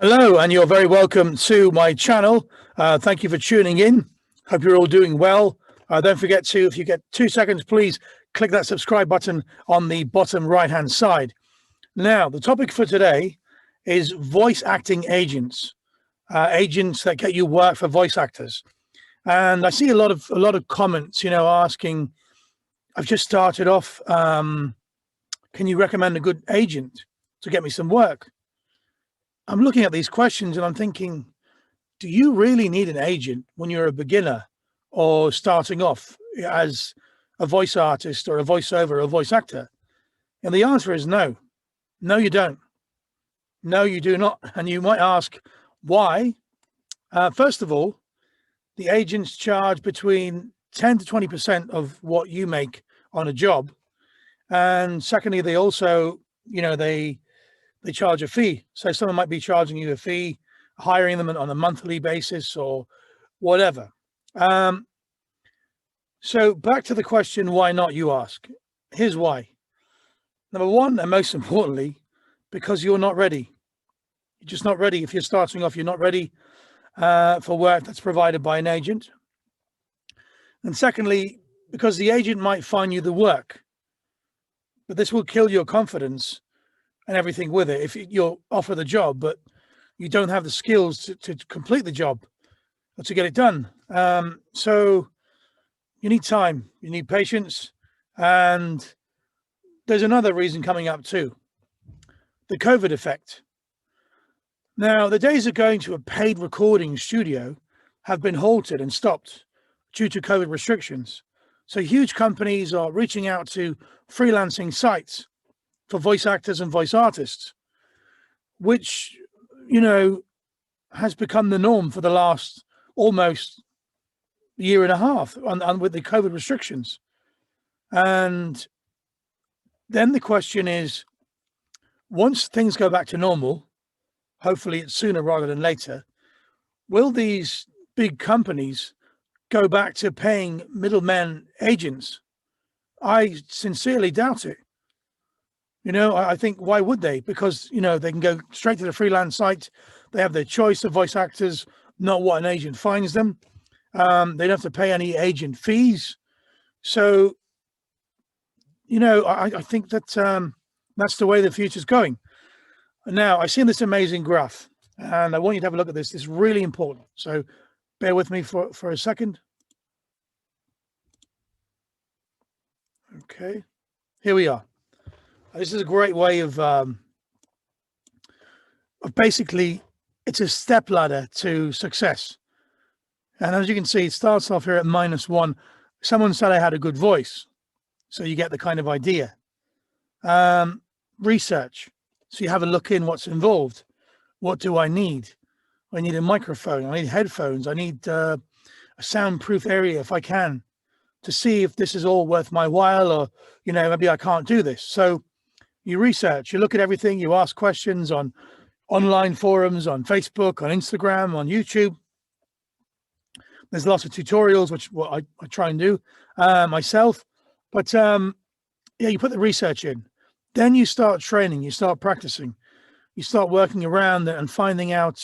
Hello, and you're very welcome to my channel. Thank you for tuning in. Hope you're all doing well. Don't forget to, if you get 2 seconds, please click that subscribe button on the bottom right-hand side. Now, the topic for today is voice acting agents, agents that get you work for voice actors. And I see a lot of comments, asking, I've just started off. Can you recommend a good agent to get me some work? I'm looking at these questions and I'm thinking, do you really need an agent when you're a beginner or starting off as a voice artist or a voiceover or a voice actor? And the answer is no. No, you don't. No, you do not. And you might ask why. First of all, the agents charge between 10 to 20% of what you make on a job. And secondly, they also, they charge a fee. So someone might be charging you a fee, hiring them on a monthly basis or whatever. So back to the question, why not, you ask? Here's why. Number one, and most importantly, because you're not ready. You're just not ready. If you're starting off, you're not ready for work that's provided by an agent. And secondly, because the agent might find you the work, but this will kill your confidence and everything with it if you'll offer the job, but you don't have the skills to complete the job or to get it done. So you need time, you need patience, and there's another reason coming up too, the COVID effect. Now, the days of going to a paid recording studio have been halted and stopped due to COVID restrictions. So huge companies are reaching out to freelancing sites for voice actors and voice artists, which, has become the norm for the last almost year and a half on with the COVID restrictions. And then the question is, once things go back to normal, hopefully it's sooner rather than later, will these big companies go back to paying middlemen agents? I sincerely doubt it. I think, why would they? Because, they can go straight to the freelance site. They have their choice of voice actors, not what an agent finds them. They don't have to pay any agent fees. So, I think that that's the way the future's going. Now, I've seen this amazing graph, and I want you to have a look at this. It's really important. So bear with me for a second. Okay, here we are. This is a great way of basically, it's a step ladder to success. And as you can see, it starts off here at -1. Someone said I had a good voice. So you get the kind of idea. Research. So you have a look in what's involved. What do I need? I need a microphone. I need headphones. I need a soundproof area if I can, to see if this is all worth my while, or, maybe I can't do this. So you research, you look at everything, you ask questions on online forums, on Facebook, on Instagram, on YouTube. There's lots of tutorials, which I try and do myself. But you put the research in. Then you start training, you start practicing. You start working around and finding out,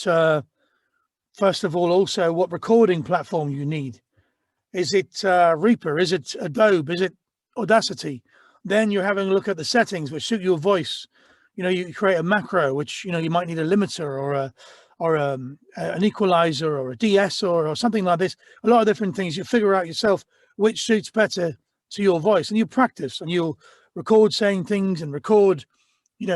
first of all, also what recording platform you need. Is it Reaper? Is it Adobe? Is it Audacity? Then you're having a look at the settings which suit your voice. You create a macro, which, you might need a limiter or an equalizer or a DS or something like this. A lot of different things. You figure out yourself which suits better to your voice, and you practice, and you'll record saying things and record,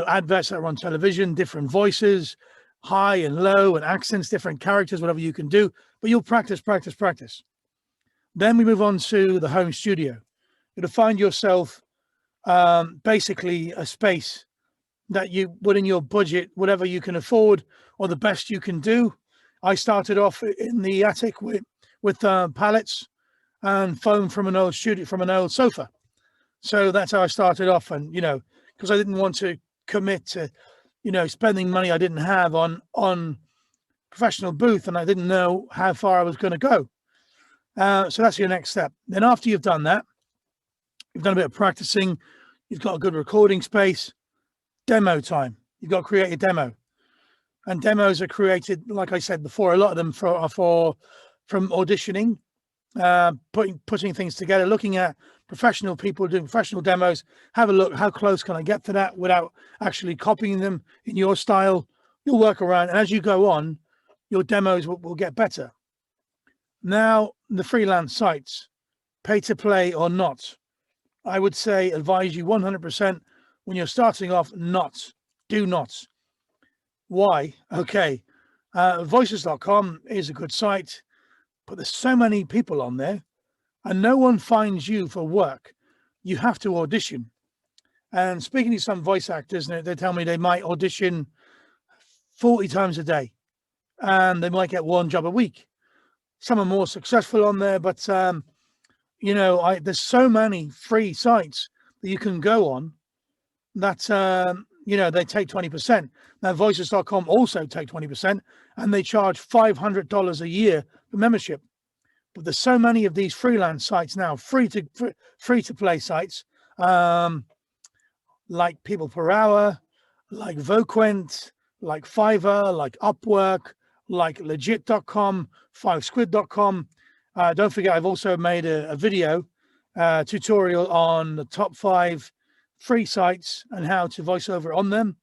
adverts that are on television, different voices, high and low and accents, different characters, whatever you can do, but you'll practice. Then we move on to the home studio. You'll find yourself basically a space that you within your budget, whatever you can afford or the best you can do. I started off in the attic with pallets and foam from an old sofa. So that's how I started off. And, because I didn't want to commit to, spending money I didn't have on professional booth, and I didn't know how far I was going to go. So that's your next step. Then after you've done that, you've done a bit of practicing, you've got a good recording space, demo time. You've got to create a demo. And demos are created, like I said before, a lot of them are from auditioning, putting things together, looking at professional people doing professional demos. Have a look, how close can I get to that without actually copying them in your style. You'll work around, and as you go on, your demos will get better. Now, the freelance sites, pay to play or not, I would say advise you 100% when you're starting off, do not. Why? Okay, voices.com is a good site, but there's so many people on there and no one finds you for work. You have to audition. And speaking to some voice actors, they tell me they might audition 40 times a day and they might get one job a week. Some are more successful on there, but there's so many free sites that you can go on that they take 20%. Now voices.com also take 20% and they charge $500 a year for membership. But there's so many of these freelance sites now, free to play sites, like People Per Hour, like Voquent, like Fiverr, like Upwork, like legit.com, 5squid.com. Don't forget, I've also made a video tutorial on the top 5 free sites and how to voice over on them.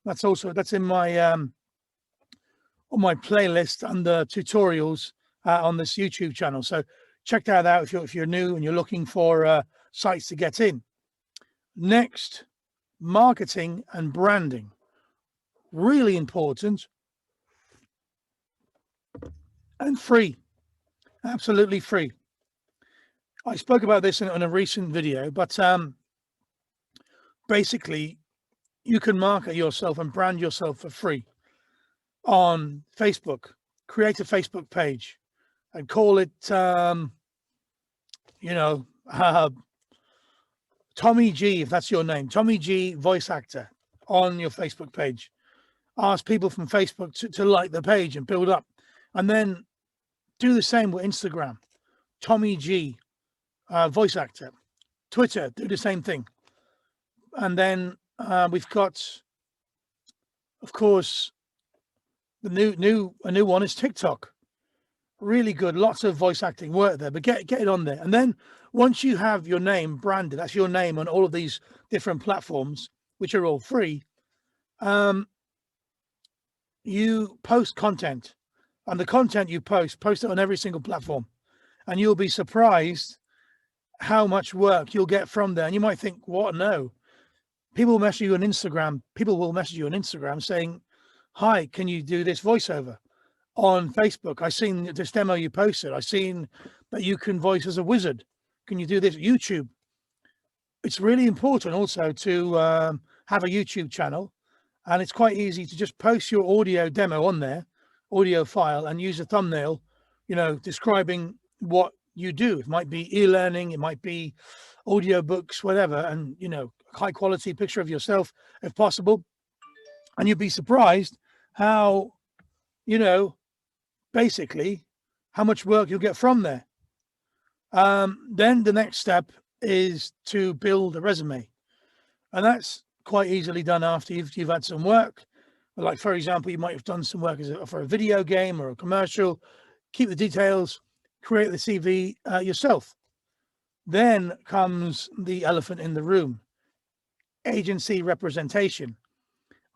That's in my on my playlist under tutorials on this YouTube channel. So check that out if you're new and you're looking for sites to get in. Next, marketing and branding. Really important and free. Absolutely free. I spoke about this in a recent video, but basically you can market yourself and brand yourself for free on Facebook. Create a Facebook page and call it Tommy G, if that's your name, Tommy G voice actor on your Facebook page. Ask people from Facebook to like the page and build up, and then do the same with Instagram, Tommy G voice actor. Twitter, do the same thing. And then we've got, of course, a new one is TikTok. Really good, lots of voice acting work there, but get it on there. And then once you have your name branded, that's your name on all of these different platforms, which are all free, you post content, and the content you post it on every single platform, and you'll be surprised how much work you'll get from there. And you might think, what? No. People will message you on Instagram saying, hi, can you do this voiceover? On Facebook, I seen this demo you posted. I seen that you can voice as a wizard. Can you do this? YouTube. It's really important also to have a YouTube channel, and it's quite easy to just post your audio demo on there, audio file, and use a thumbnail, describing what you do. It might be e-learning, it might be audio books, whatever, and high quality picture of yourself if possible. And you'd be surprised how basically how much work you'll get from there. Then the next step is to build a resume, and that's quite easily done after you've had some work. Like, for example, you might have done some work for a video game or a commercial. Keep the details, create the CV yourself. Then comes the elephant in the room, agency representation.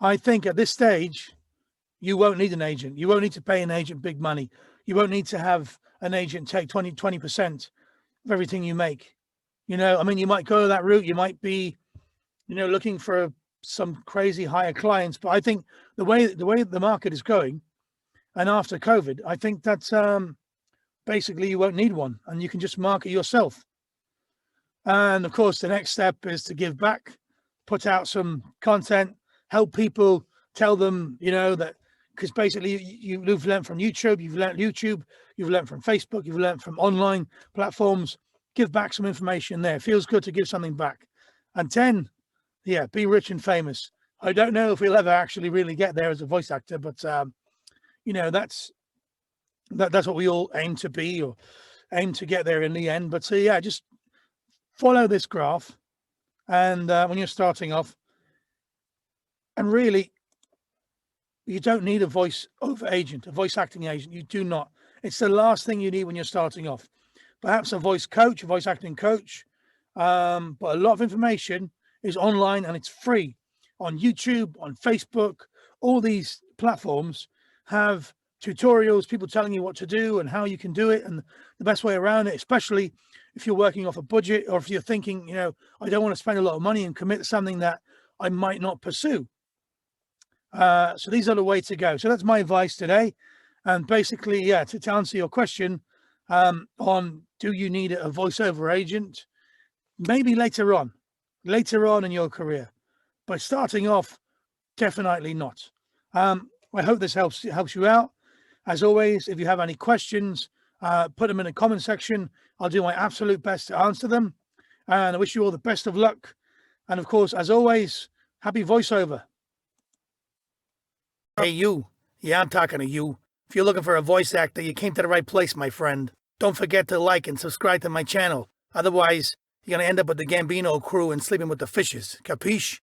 I think at this stage, you won't need an agent. You won't need to pay an agent big money. You won't need to have an agent take 20% of everything you make. You might go that route. You might be, looking for some crazy higher clients. But I think the way the market is going, and after COVID, I think that's basically you won't need one, and you can just market yourself. And of course, the next step is to give back, put out some content, help people, tell them, that. Because basically you've learned from YouTube, you've learned from Facebook, you've learned from online platforms. Give back some information there. It feels good to give something back. And 10, be rich and famous. I don't know if we'll ever actually really get there as a voice actor, but that's what we all aim to be, or aim to get there in the end. But just follow this graph, and when you're starting off, and really You don't need a voice-over agent, a voice acting agent. You do not. It's the last thing you need when you're starting off. Perhaps a voice coach, a voice acting coach. But a lot of information is online and it's free on YouTube, on Facebook. All these platforms have tutorials, people telling you what to do and how you can do it and the best way around it, especially if you're working off a budget or if you're thinking, I don't want to spend a lot of money and commit to something that I might not pursue. So these are the way to go. So that's my advice today. And basically, to answer your question on do you need a voiceover agent? Maybe later on in your career, but starting off, definitely not. I hope this helps you out. As always, if you have any questions, put them in the comment section. I'll do my absolute best to answer them. And I wish you all the best of luck. And of course, as always, happy voiceover. Hey, you. Yeah, I'm talking to you. If you're looking for a voice actor, you came to the right place, my friend. Don't forget to like and subscribe to my channel. Otherwise, you're going to end up with the Gambino crew and sleeping with the fishes. Capiche?